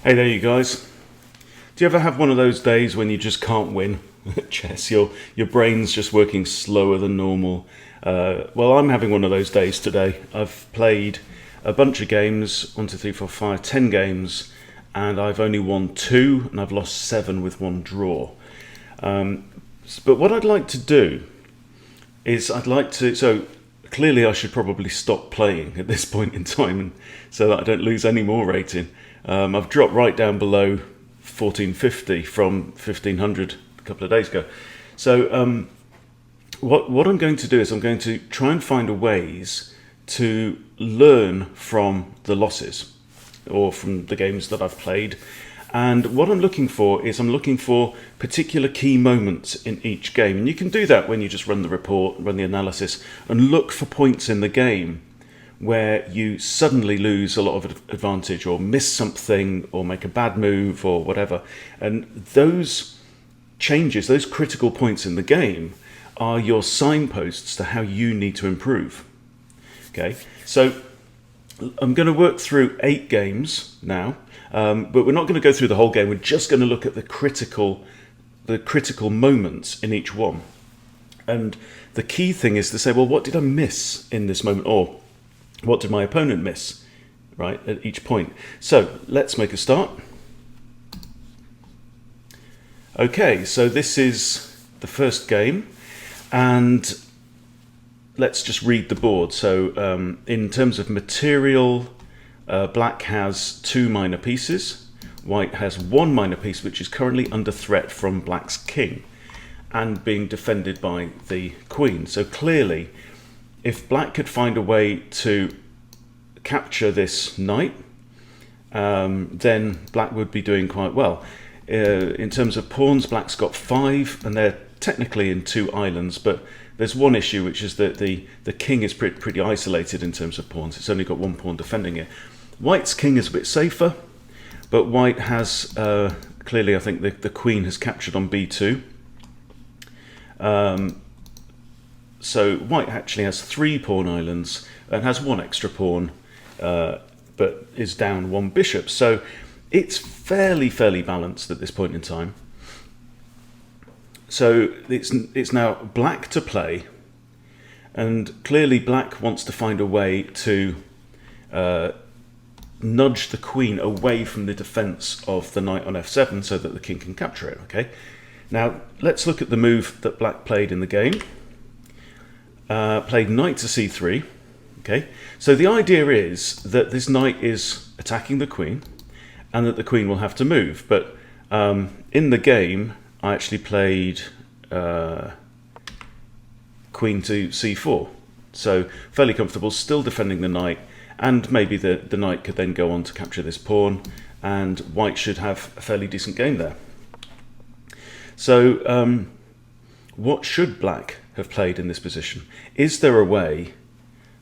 Hey there, you guys. Do you ever have one of those days when you just can't win at chess? Your brain's just working slower than normal. Well, I'm having one of those days today. I've played a bunch of games, 1, 2, 3, 4, 5, 10 games, and I've only won 2, and I've lost 7 with 1 draw. But what I'd like to do is so clearly I should probably stop playing at this point in time and so that I don't lose any more rating. I've dropped right down below 1450 from 1500 a couple of days ago. So what I'm going to do is I'm going to try and find ways to learn from the losses or from the games that I've played. And what I'm looking for particular key moments in each game. And you can do that when you just run the report, run the analysis, and look for points in the game where you suddenly lose a lot of advantage or miss something or make a bad move or whatever. And those changes, those critical points in the game, are your signposts to how you need to improve. Okay, so I'm going to work through 8 games now, but we're not going to go through the whole game. We're just going to look at the critical moments in each one. And the key thing is to say, well, what did I miss in this moment? Or what did my opponent miss, right, at each point? So let's make a start. Okay, so this is the first game, and let's just read the board. So in terms of material, black has 2 minor pieces, white has 1 minor piece, which is currently under threat from black's king and being defended by the queen. So clearly, if black could find a way to capture this knight, then black would be doing quite well. In terms of pawns, black's got 5, and they're technically in 2 islands, but there's one issue, which is that the king is pretty isolated in terms of pawns. It's only got 1 pawn defending it. White's king is a bit safer, but white has, clearly I think the queen has captured on b2. So white actually has 3 pawn islands and has 1 extra pawn, but is down 1 bishop. So it's fairly balanced at this point in time. So it's now black to play, and clearly black wants to find a way to nudge the queen away from the defense of the knight on f7 so that the king can capture it. Okay. Now let's look at the move that black played in the game. Played knight to c3. Okay, so the idea is that this knight is attacking the queen and that the queen will have to move. But in the game, I actually played queen to c4. So fairly comfortable, still defending the knight, and maybe the knight could then go on to capture this pawn, and white should have a fairly decent game there. So what should black have played in this position? Is there a way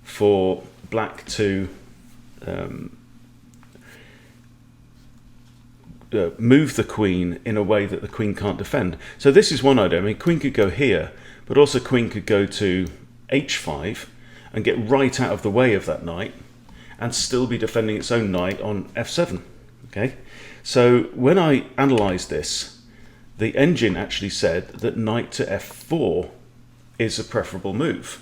for black to move the queen in a way that the queen can't defend? So this is one idea. I mean, queen could go here, but also queen could go to h5 and get right out of the way of that knight and still be defending its own knight on f7. Okay, so when I analysed this, the engine actually said that knight to f4 is a preferable move.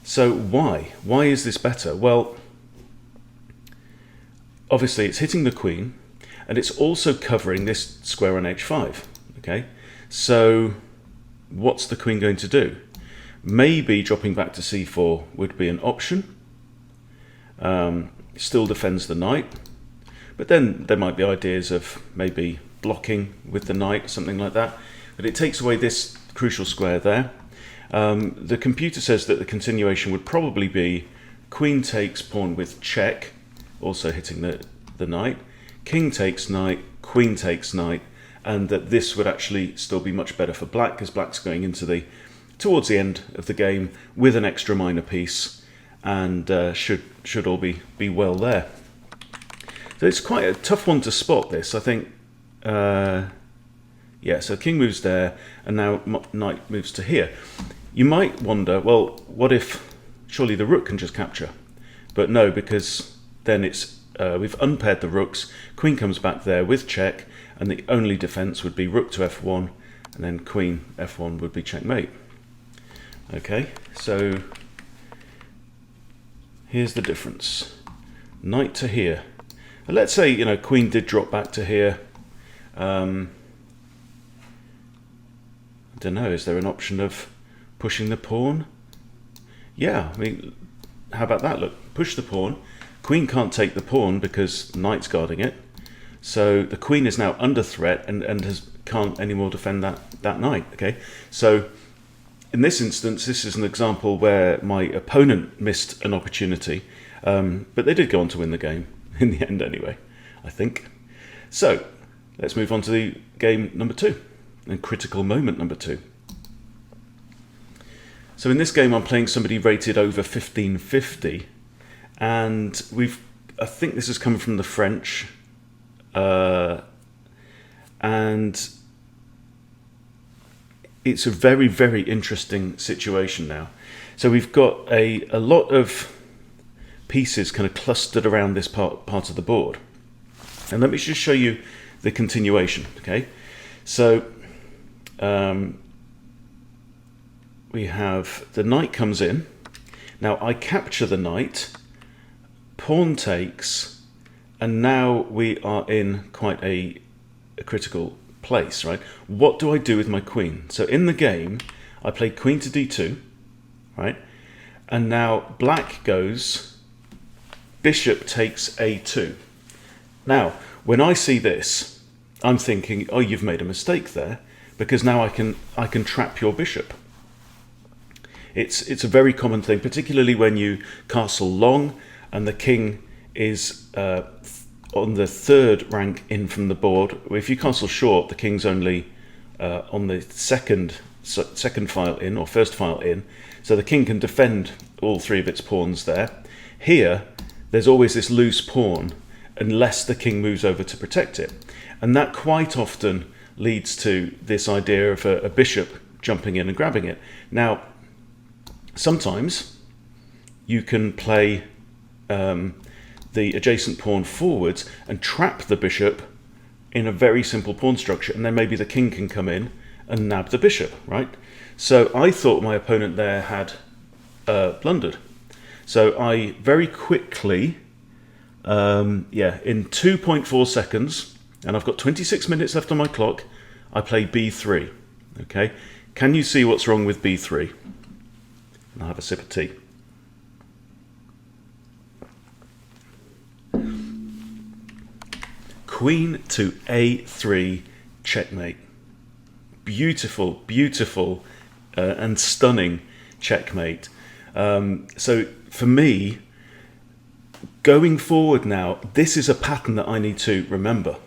So why? Why is this better? Well, obviously it's hitting the queen, and it's also covering this square on h5. Okay, so what's the queen going to do? Maybe dropping back to c4 would be an option. Still defends the knight, but then there might be ideas of maybe blocking with the knight, something like that. But it takes away this crucial square there. The computer says that the continuation would probably be queen takes pawn with check, also hitting the knight, king takes knight, queen takes knight, and that this would actually still be much better for black because black's going into towards the end of the game with an extra minor piece, and should all be well there. So it's quite a tough one to spot this, I think. Yeah, so king moves there, and now knight moves to here. You might wonder, well, what if surely the rook can just capture? But no, because then it's we've unpaired the rooks. Queen comes back there with check, and the only defense would be rook to f1, and then queen f1 would be checkmate. Okay, so here's the difference. Knight to here. And let's say, you know, queen did drop back to here. I don't know, is there an option of pushing the pawn? Yeah, I mean, how about that? Look, push the pawn. Queen can't take the pawn because knight's guarding it. So the queen is now under threat and can't anymore defend that knight. Okay, so in this instance, this is an example where my opponent missed an opportunity, but they did go on to win the game in the end anyway, I think. So let's move on to the game number 2 and critical moment number 2. So in this game, I'm playing somebody rated over 1550, and I think this has come from the French, and it's a very, very interesting situation now. So we've got a lot of pieces kind of clustered around this part of the board, and let me just show you the continuation. Okay, so we have the knight comes in. Now I capture the knight, pawn takes, and now we are in quite a critical place, right? What do I do with my queen? So in the game, I play queen to d2, right? And now black goes, bishop takes a2. Now, when I see this, I'm thinking, oh, you've made a mistake there, because now I can trap your bishop. It's a very common thing, particularly when you castle long and the king is on the 3rd rank in from the board. If you castle short, the king's only on the second file in, or first file in, so the king can defend all 3 of its pawns there. Here, there's always this loose pawn unless the king moves over to protect it, and that quite often leads to this idea of a bishop jumping in and grabbing it. Now, sometimes you can play the adjacent pawn forwards and trap the bishop in a very simple pawn structure, and then maybe the king can come in and nab the bishop, right? So I thought my opponent there had blundered. So I very quickly, in 2.4 seconds, and I've got 26 minutes left on my clock, I play b3. Okay, can you see what's wrong with b3? And I'll have a sip of tea. Queen to a3, checkmate. Beautiful, beautiful and stunning checkmate. So for me, going forward now, this is a pattern that I need to remember.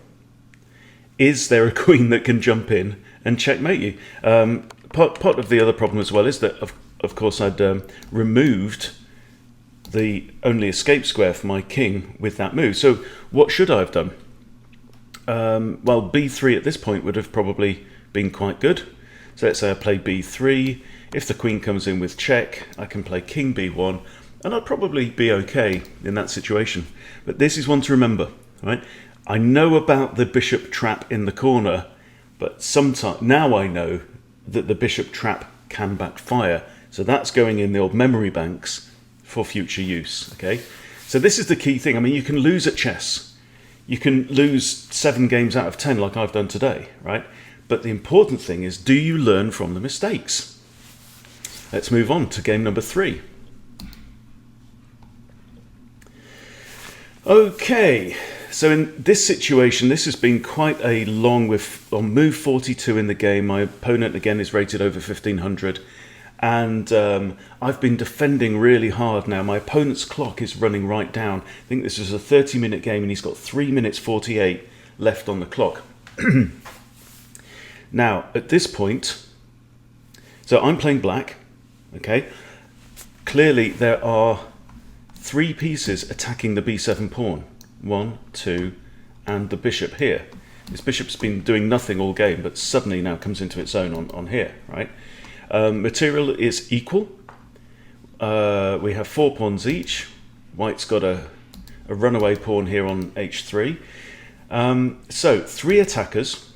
Is there a queen that can jump in and checkmate you? Part of the other problem as well is that, of course, I'd removed the only escape square for my king with that move. So what should I have done? Well, b3 at this point would have probably been quite good. So let's say I play b3. If the queen comes in with check, I can play king b1, and I'd probably be okay in that situation. But this is one to remember, right? I know about the bishop trap in the corner, but now I know that the bishop trap can backfire. So that's going in the old memory banks for future use, okay? So this is the key thing. I mean, you can lose at chess. You can lose 7 games out of 10 like I've done today, right? But the important thing is, do you learn from the mistakes? Let's move on to game number 3. Okay, so in this situation, this has been quite a long, on move 42 in the game, my opponent again is rated over 1500, and I've been defending really hard now. My opponent's clock is running right down. I think this is a 30-minute game and he's got 3 minutes 48 left on the clock. Now, at this point, so I'm playing black, okay? Clearly there are 3 pieces attacking the b7 pawn. 1, 2, and the bishop here. This bishop's been doing nothing all game, but suddenly now comes into its own on here, right? Material is equal. We have 4 pawns each. White's got a a runaway pawn here on h3. So 3 attackers,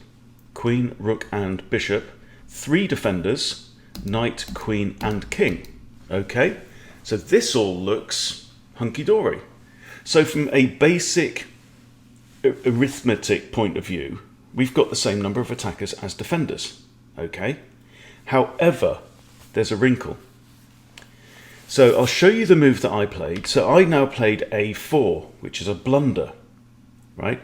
queen, rook and bishop, 3 defenders, knight, queen and king. Okay, so this all looks hunky-dory. So from a basic arithmetic point of view, we've got the same number of attackers as defenders. Okay, however, there's a wrinkle. So I'll show you the move that I played. So I now played a4, which is a blunder, right?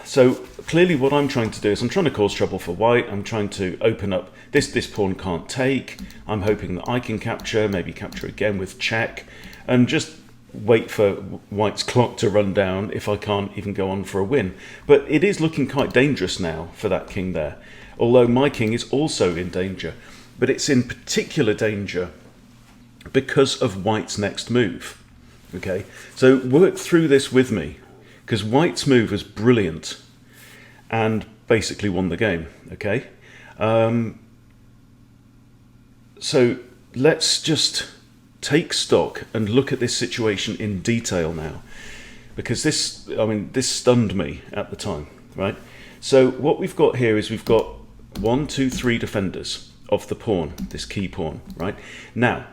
So clearly what I'm trying to do is I'm trying to cause trouble for white. I'm trying to open up, this pawn can't take. I'm hoping that I can capture, maybe capture again with check, and just wait for white's clock to run down if I can't even go on for a win. But it is looking quite dangerous now for that king there, although my king is also in danger. But it's in particular danger because of white's next move. Okay, so work through this with me, because white's move was brilliant and basically won the game. Okay, so let's just take stock and look at this situation in detail now, because this stunned me at the time, right? So what we've got here is we've got 1, 2, 3 defenders of the pawn, this key pawn, right? Now,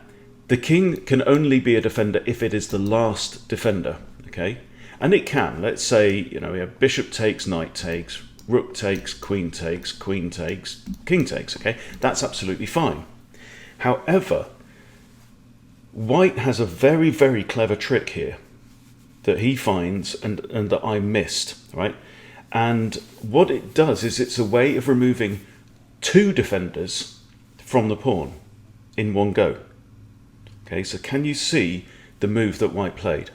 the king can only be a defender if it is the last defender, okay? And it can, let's say, we have bishop takes, knight takes, rook takes, queen takes, king takes, okay? That's absolutely fine. However, white has a very, very clever trick here that he finds and that I missed, right? And what it does is it's a way of removing 2 defenders from the pawn in one go. Okay, so can you see the move that white played?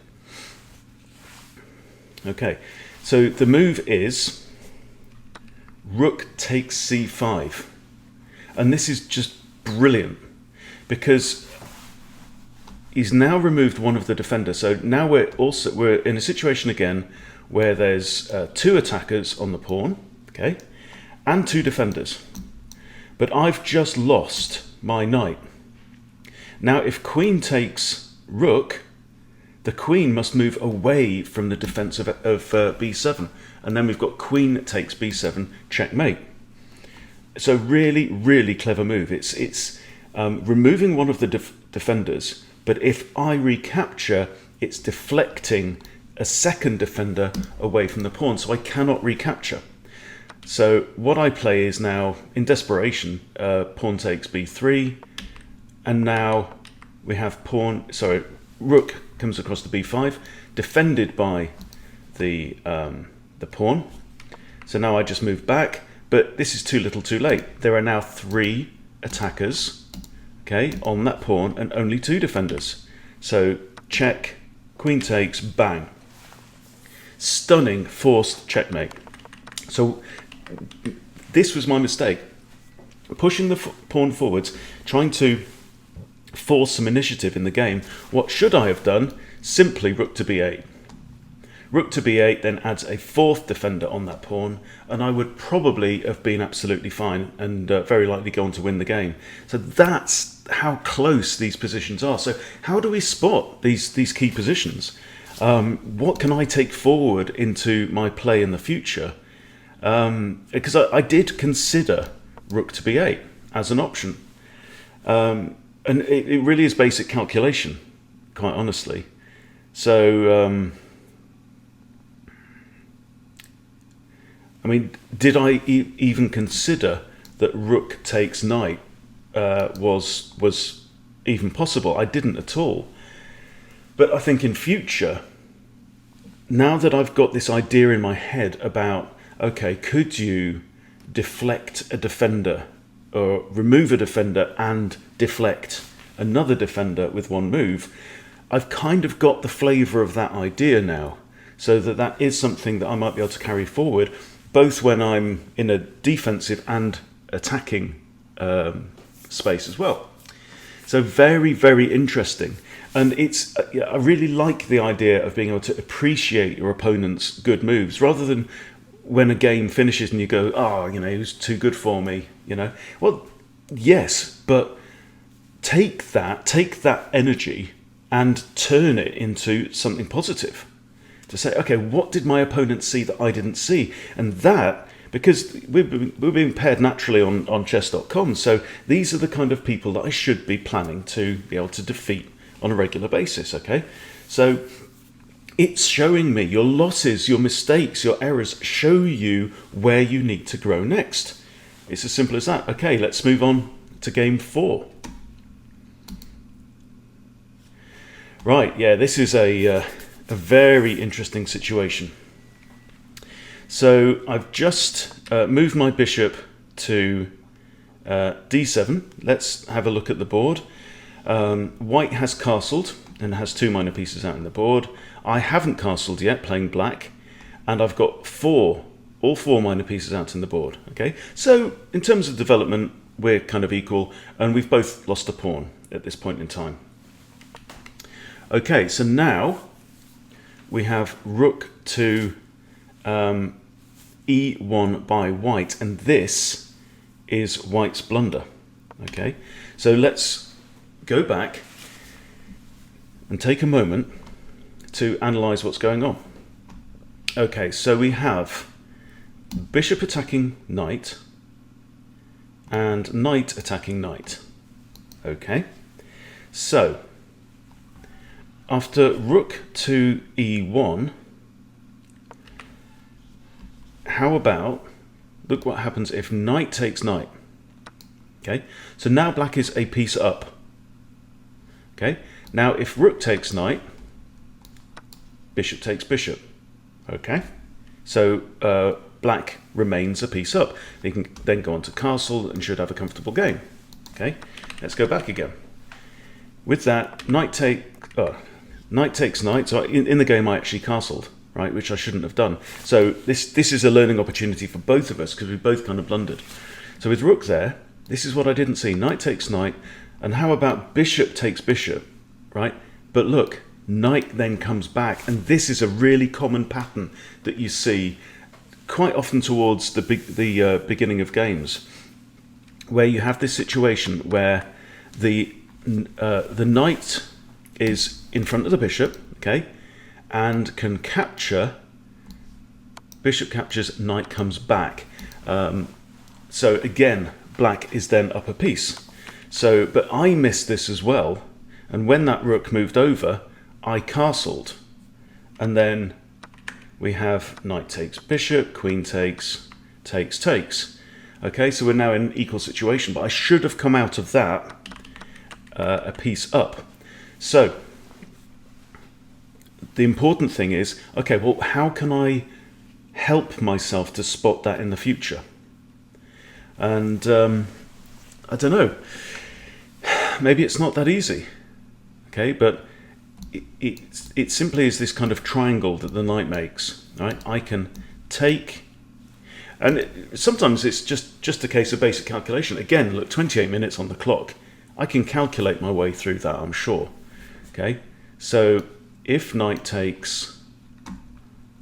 Okay, so the move is rook takes c5. And this is just brilliant because he's now removed one of the defenders. So now we're in a situation again where there's 2 attackers on the pawn, okay, and 2 defenders. But I've just lost my knight. Now, if queen takes rook, the queen must move away from the defense of b7. And then we've got queen takes b7, checkmate. So really, really clever move. It's removing one of the defenders, but if I recapture, it's deflecting a second defender away from the pawn, so I cannot recapture. So what I play is now, in desperation, pawn takes b3, and now we have rook comes across to b5, defended by the pawn. So now I just move back, but this is too little too late. There are now 3 attackers, okay, on that pawn and only 2 defenders. So check, queen takes, bang. Stunning forced checkmate. So this was my mistake. Pushing the pawn forwards, trying to force some initiative in the game. What should I have done? Simply rook to b8. Rook to b8 then adds a 4th defender on that pawn, and I would probably have been absolutely fine and very likely go on to win the game. So that's how close these positions are. So how do we spot these key positions? What can I take forward into my play in the future? Because I did consider rook to b8 as an option. And it really is basic calculation, quite honestly. So, did I even consider that rook takes knight was even possible? I didn't at all. But I think in future, now that I've got this idea in my head about, okay, could you deflect a defender or remove a defender and deflect another defender with one move, I've kind of got the flavour of that idea now, so that is something that I might be able to carry forward, both when I'm in a defensive and attacking space as well. So very, very interesting. And I really like the idea of being able to appreciate your opponent's good moves, rather than when a game finishes and you go, it was too good for me, Well, yes, but take that energy and turn it into something positive. To say, okay, what did my opponent see that I didn't see? And that, because we're being paired naturally on chess.com, so these are the kind of people that I should be planning to be able to defeat on a regular basis, okay? So it's showing me your losses, your mistakes, your errors, show you where you need to grow next. It's as simple as that. Okay, let's move on to game 4. Right, yeah, this is a very interesting situation. So I've just moved my bishop to d7. Let's have a look at the board. White has castled and has 2 minor pieces out in the board. I haven't castled yet, playing black, and I've got all 4 minor pieces out in the board. Okay, so in terms of development, we're kind of equal, and we've both lost a pawn at this point in time. Okay, so now we have rook to e1 by white, and this is white's blunder. Okay, so let's go back and take a moment to analyze what's going on. Okay, so we have bishop attacking knight and knight attacking knight. Okay, so after rook to e1, how about, look what happens if knight takes knight. Okay, so now black is a piece up. Okay, now if rook takes knight, bishop takes bishop. Okay, so black remains a piece up. He can then go on to castle and should have a comfortable game. Okay, let's go back again. With that, knight takes knight. So in the game I actually castled, right, which I shouldn't have done. So this is a learning opportunity for both of us because we both kind of blundered. So with rook there, this is what I didn't see. Knight takes knight, and how about bishop takes bishop, right? But look, knight then comes back, and this is a really common pattern that you see quite often towards the beginning of games, where you have this situation where the knight is in front of the bishop, okay, and can capture, bishop captures, knight comes back. So again, black is then up a piece. So, but I missed this as well, and when that rook moved over, I castled, and then we have knight takes bishop, queen takes, takes. Okay, so we're now in an equal situation, but I should have come out of that a piece up. So the important thing is, okay, well, how can I help myself to spot that in the future? And I don't know, maybe it's not that easy, okay, but it simply is this kind of triangle that the knight makes, right? I can take, and sometimes it's just a case of basic calculation. Again, look, 28 minutes on the clock. I can calculate my way through that, I'm sure. Okay, so if knight takes,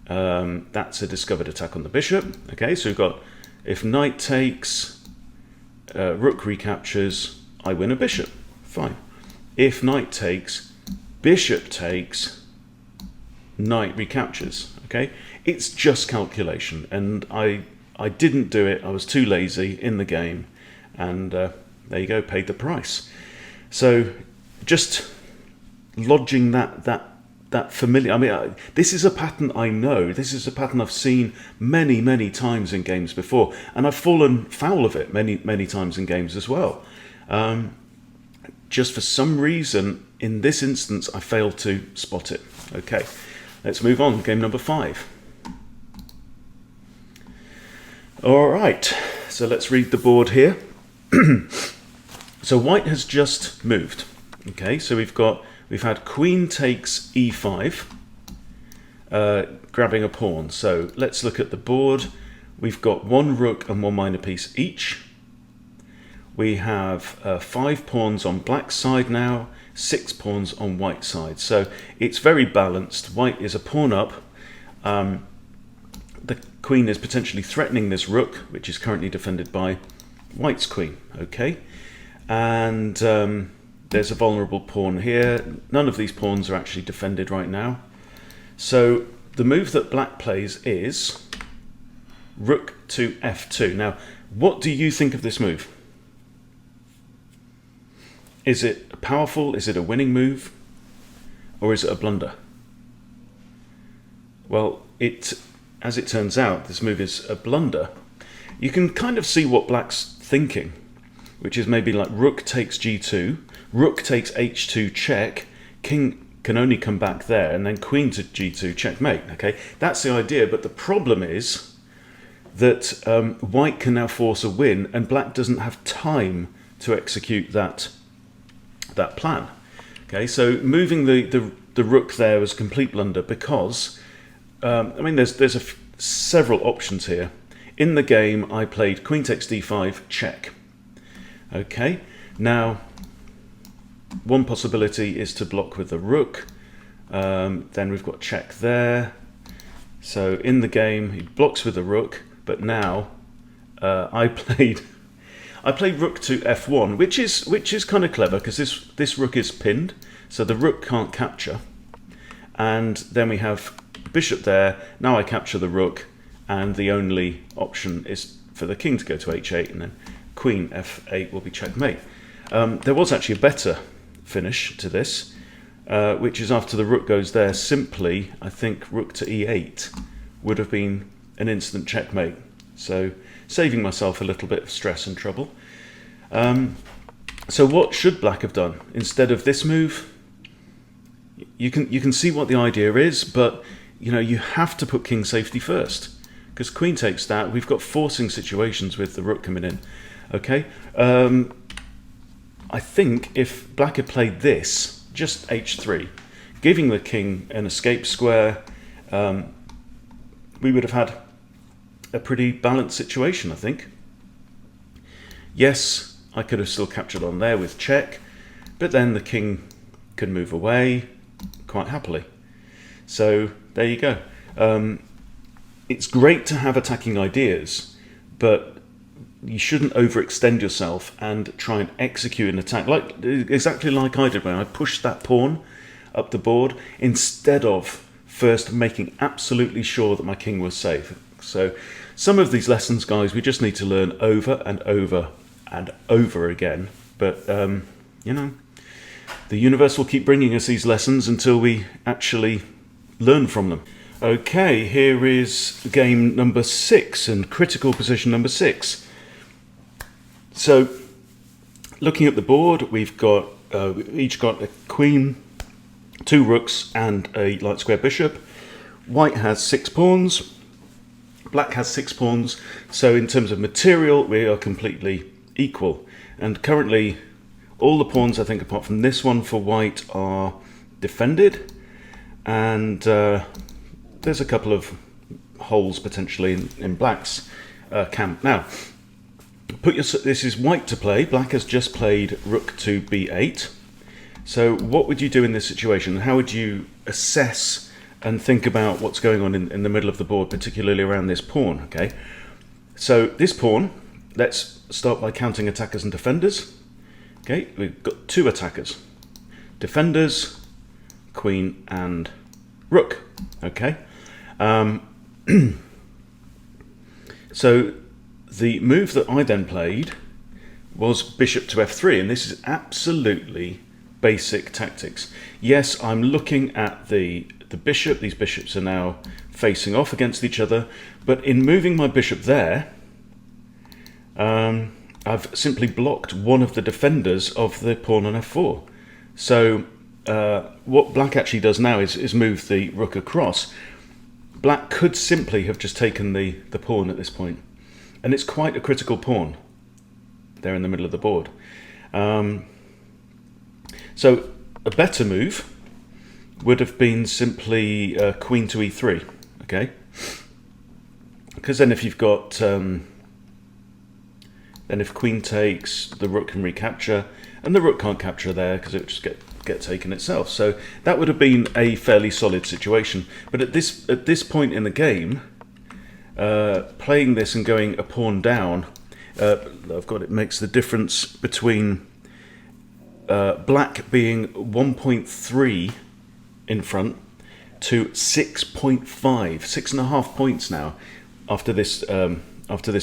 that's a discovered attack on the bishop. Okay, so we've got, if knight takes, rook recaptures, I win a bishop. Fine. If knight takes, bishop takes, knight recaptures. Okay, it's just calculation, and I didn't do it. I was too lazy in the game, and there you go, paid the price. So just lodging that familiar, I mean, this is a pattern I know. This is a pattern I've seen many times in games before, and I've fallen foul of it many times in games as well. Just for some reason, in this instance, I failed to spot it. Okay, let's move on. Game number 5. All right, so let's read the board here. So white has just moved. Okay, so we've had queen takes e5, grabbing a pawn. So let's look at the board. We've got 1 rook and 1 minor piece each. We have 5 pawns on black side now, 6 pawns on white side. So it's very balanced. White is a pawn up. The queen is potentially threatening this rook, which is currently defended by white's queen. Okay, and there's a vulnerable pawn here. None of these pawns are actually defended right now. So the move that black plays is rook to f2. Now, what do you think of this move? Is it powerful? Is it a winning move? Or is it a blunder? Well, as it turns out, this move is a blunder. You can kind of see what black's thinking, which is maybe like rook takes g2, rook takes h2 check, king can only come back there, and then queen to g2 checkmate. Okay, that's the idea, but the problem is that white can now force a win, and black doesn't have time to execute that plan. Okay, so moving the rook there was a complete blunder because I mean there's several options here. In the game, I played queen takes d5 check. Okay, now one possibility is to block with the rook. Then we've got check there. So in the game, he blocks with the rook, but now I played rook to f1, which is kind of clever because this rook is pinned, so the rook can't capture. And then we have bishop there. Now I capture the rook, and the only option is for the king to go to h8, and then queen f8 will be checkmate. There was actually a better finish to this, which is after the rook goes there, simply, I think rook to e8 would have been an instant checkmate. So saving myself a little bit of stress and trouble. So what should black have done instead of this move? You can see what the idea is, but you know, you have to put king safety first, because queen takes that. We've got forcing situations with the rook coming in. Okay, I think if black had played this, just h3, giving the king an escape square, we would have had a pretty balanced situation, I think. Yes, I could have still captured on there with check, but then the king could move away quite happily. So there you go. It's great to have attacking ideas, but you shouldn't overextend yourself and try and execute an attack exactly like I did when I pushed that pawn up the board, instead of first making absolutely sure that my king was safe. So some of these lessons, guys, we just need to learn over and over and over again. But you know, the universe will keep bringing us these lessons until we actually learn from them. Okay, here is game number 6 and critical position number 6. So, looking at the board, we've got each got a queen, 2 rooks, and a light square bishop. White has 6 pawns, black has 6 pawns. So, in terms of material, we are completely equal. And currently, all the pawns, I think, apart from this one for white, are defended. And there's a couple of holes potentially in black's camp. Now, this is white to play. Black has just played rook to b8. So what would you do in this situation? How would you assess and think about what's going on in the middle of the board, particularly around this pawn? Okay, so this pawn, let's start by counting attackers and defenders. Okay, we've got 2 attackers. Defenders, queen and rook. Okay, so the move that I then played was bishop to f3, and this is absolutely basic tactics. Yes, I'm looking at the bishop. These bishops are now facing off against each other, but in moving my bishop there, I've simply blocked one of the defenders of the pawn on f4. So what black actually does now is move the rook across. Black could simply have just taken the pawn at this point, and it's quite a critical pawn there in the middle of the board. So a better move would have been simply queen to e3, okay? Because then if you've got, then if queen takes, the rook can recapture, and the rook can't capture there because it would just get taken itself. So that would have been a fairly solid situation. But at this point in the game, playing this and going a pawn down, I've got it makes the difference between black being 1.3 in front to 6.5, 6.5 points now after this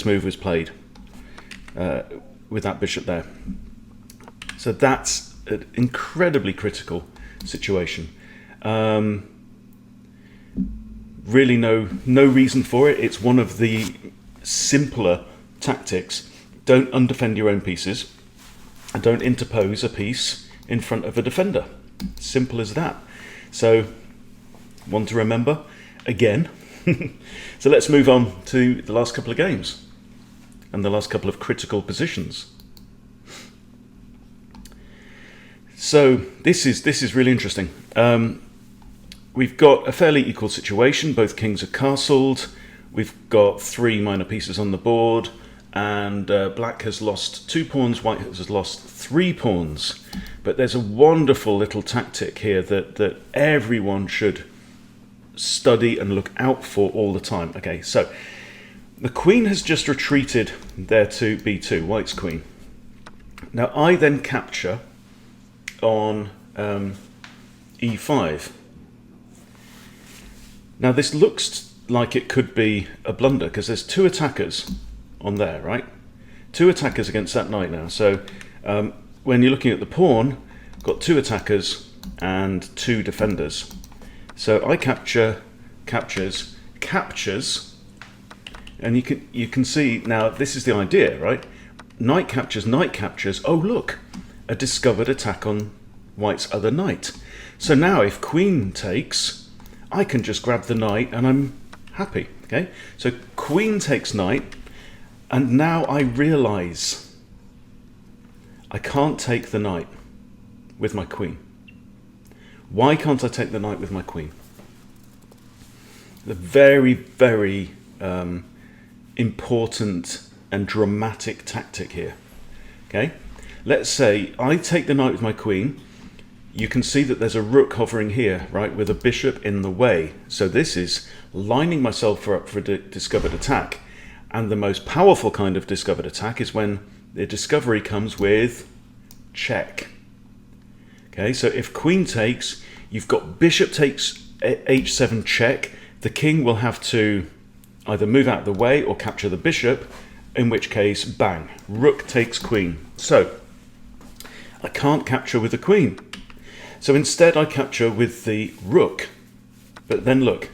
move was played with that bishop there. So that's an incredibly critical situation. Really no reason for it. It's one of the simpler tactics. Don't undefend your own pieces and don't interpose a piece in front of a defender. Simple as that. So one to remember again. So let's move on to the last couple of games and the last couple of critical positions. So this is really interesting. We've got a fairly equal situation. Both kings are castled. We've got 3 minor pieces on the board, and black has lost 2 pawns, white has lost 3 pawns. But there's a wonderful little tactic here that everyone should study and look out for all the time. Okay, so the queen has just retreated there to b2, white's queen. Now I then capture on e5. Now this looks like it could be a blunder because there's 2 attackers on there, right? 2 attackers against that knight now. So when you're looking at the pawn, got 2 attackers and 2 defenders. So I captures, and you can see now this is the idea, right? Knight captures. Oh look, a discovered attack on white's other knight. So now if queen takes, I can just grab the knight and I'm happy. Okay, so queen takes knight, and now I realize I can't take the knight with my queen. Why can't I take the knight with my queen? The very, very important and dramatic tactic here. Okay, let's say I take the knight with my queen. You can see that there's a rook hovering here, right, with a bishop in the way. So this is lining myself up for a discovered attack. And the most powerful kind of discovered attack is when the discovery comes with check. Okay, so if queen takes, you've got bishop takes h7 check. The king will have to either move out of the way or capture the bishop, in which case, bang, rook takes queen. So I can't capture with the queen. So instead I capture with the rook. But then look,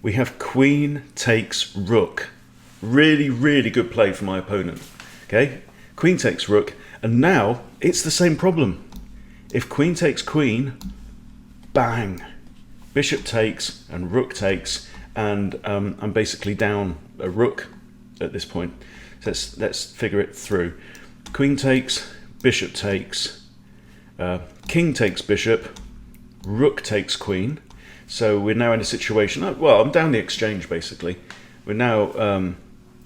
we have queen takes rook. Really, really good play from my opponent. Okay, queen takes rook, and now it's the same problem. If queen takes queen, bang, bishop takes and rook takes, and I'm basically down a rook at this point. So let's figure it through. Queen takes, bishop takes, king takes bishop, rook takes queen. So we're now in a situation, well, I'm down the exchange basically. We're now in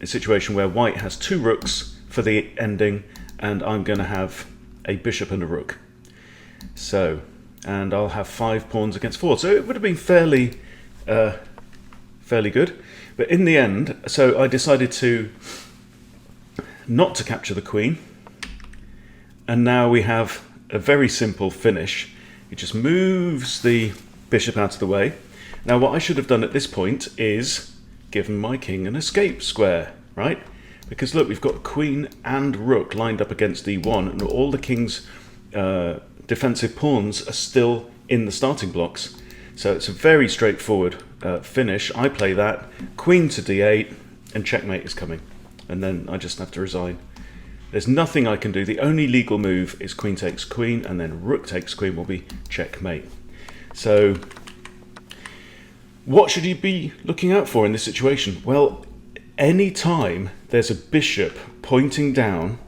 a situation where white has 2 rooks for the ending, and I'm going to have a bishop and a rook. So, and I'll have 5 pawns against 4. So it would have been fairly good. But in the end, so I decided not to capture the queen. And now we have a very simple finish. It just moves the bishop out of the way. Now what I should have done at this point is given my king an escape square, right? Because look, we've got queen and rook lined up against e1, and all the king's defensive pawns are still in the starting blocks. So it's a very straightforward finish. I play that, queen to d8, and checkmate is coming. And then I just have to resign. There's nothing I can do. The only legal move is queen takes queen, and then rook takes queen will be checkmate. So what should you be looking out for in this situation? Well, any time there's a bishop pointing down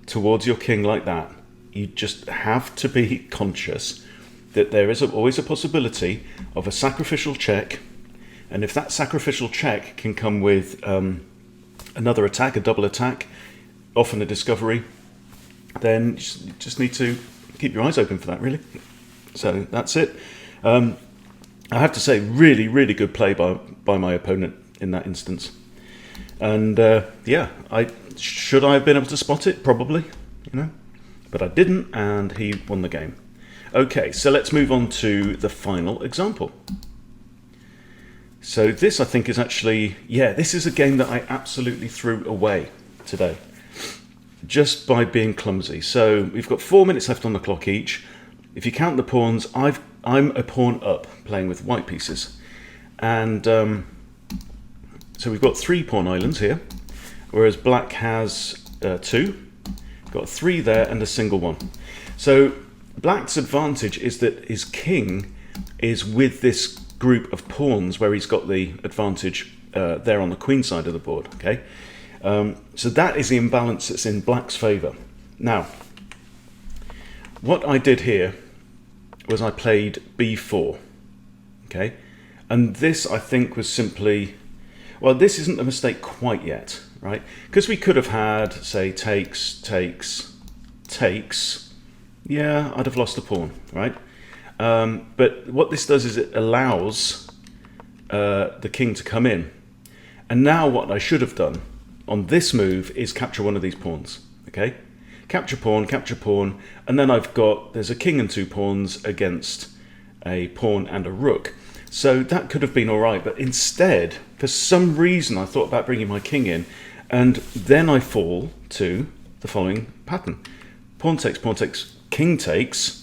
towards your king like that, you just have to be conscious that there is always a possibility of a sacrificial check. And if that sacrificial check can come with another attack, a double attack, often a discovery, then you just need to keep your eyes open for that, really. So that's it. I have to say, really, really good play by my opponent in that instance. And yeah, should I have been able to spot it? Probably, but I didn't, and he won the game. Okay, so let's move on to the final example. So this, I think, is actually, yeah, this is a game that I absolutely threw away today, just by being clumsy. So we've got 4 minutes left on the clock each. If you count the pawns, I'm a pawn up, playing with white pieces. And so we've got 3 pawn islands here, whereas black has 2. Got 3 there and a single one. So black's advantage is that his king is with this group of pawns where he's got the advantage there on the queen side of the board. Okay, so that is the imbalance that's in black's favour. Now, what I did here was I played b4. Okay, and this I think was simply, well, this isn't a mistake quite yet, right? Because we could have had, say, takes, takes, takes. Yeah, I'd have lost a pawn, right? But what this does is it allows the king to come in. And now what I should have done on this move is capture one of these pawns, okay? Capture pawn, and then there's a king and 2 pawns against a pawn and a rook. So that could have been all right, but instead, for some reason, I thought about bringing my king in, and then I fall to the following pattern. Pawn takes, king takes.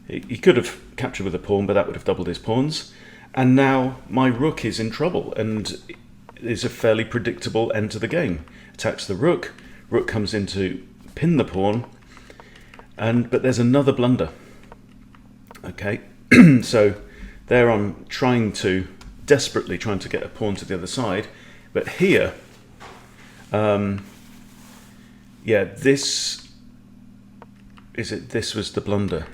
He could have captured with a pawn, but that would have doubled his pawns. And now my rook is in trouble, and is a fairly predictable end to the game. Attacks the rook, rook comes in to pin the pawn, but there's another blunder. Okay, so there I'm desperately trying to get a pawn to the other side, but here, yeah, this was the blunder.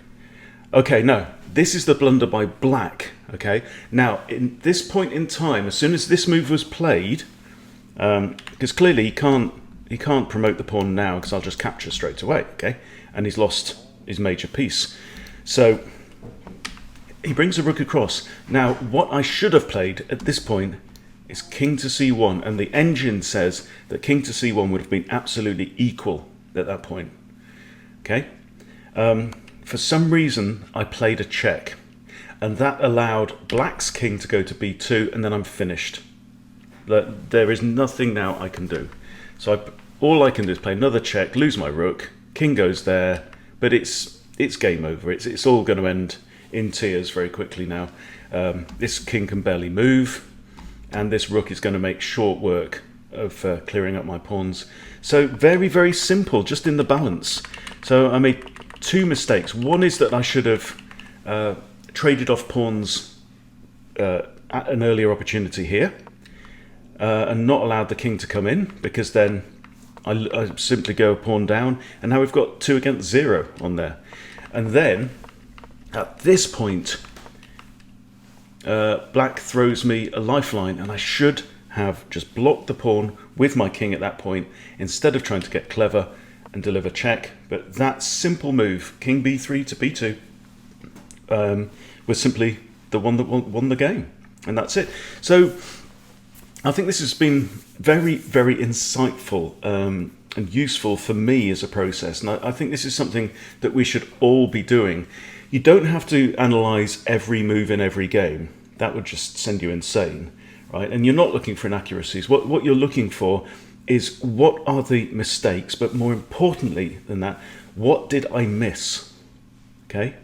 Okay, no, this is the blunder by black. Okay, now in this point in time, as soon as this move was played, because clearly he can't promote the pawn now because I'll just capture straight away. Okay, and he's lost his major piece. So he brings a rook across. Now what I should have played at this point is king to c1, and the engine says that king to c1 would have been absolutely equal at that point. Okay. For some reason, I played a check, and that allowed black's king to go to b2, and then I'm finished. There is nothing now I can do. So all I can do is play another check, lose my rook, king goes there, but it's game over. It's all going to end in tears very quickly now. This king can barely move, and this rook is going to make short work of clearing up my pawns. So very, very simple, just in the balance. So I made 2 mistakes. One is that I should have traded off pawns at an earlier opportunity here, and not allowed the king to come in, because then I simply go a pawn down, and now we've got 2 against 0 on there. And then at this point, black throws me a lifeline, and I should have just blocked the pawn with my king at that point instead of trying to get clever and deliver check. But that simple move, king b3 to b2, was simply the one that won the game, and that's it. So I think this has been very, very insightful and useful for me as a process, and I think this is something that we should all be doing. You don't have to analyze every move in every game. That would just send you insane, right? And you're not looking for inaccuracies. What you're looking for is, what are the mistakes, but more importantly than that, what did I miss? Okay,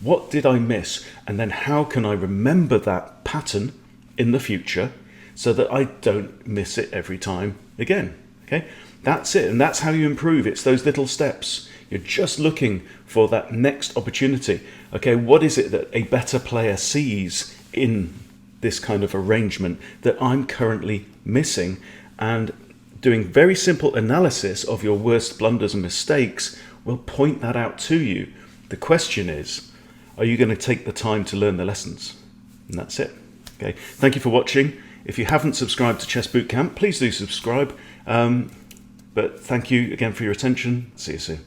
what did I miss? And then how can I remember that pattern in the future so that I don't miss it every time again? Okay, that's it, and that's how you improve. It's those little steps. You're just looking for that next opportunity. Okay, what is it that a better player sees in this kind of arrangement that I'm currently missing? And doing very simple analysis of your worst blunders and mistakes will point that out to you. The question is, are you going to take the time to learn the lessons? And that's it. Okay, thank you for watching. If you haven't subscribed to Chess Bootcamp, please do subscribe. But thank you again for your attention. See you soon.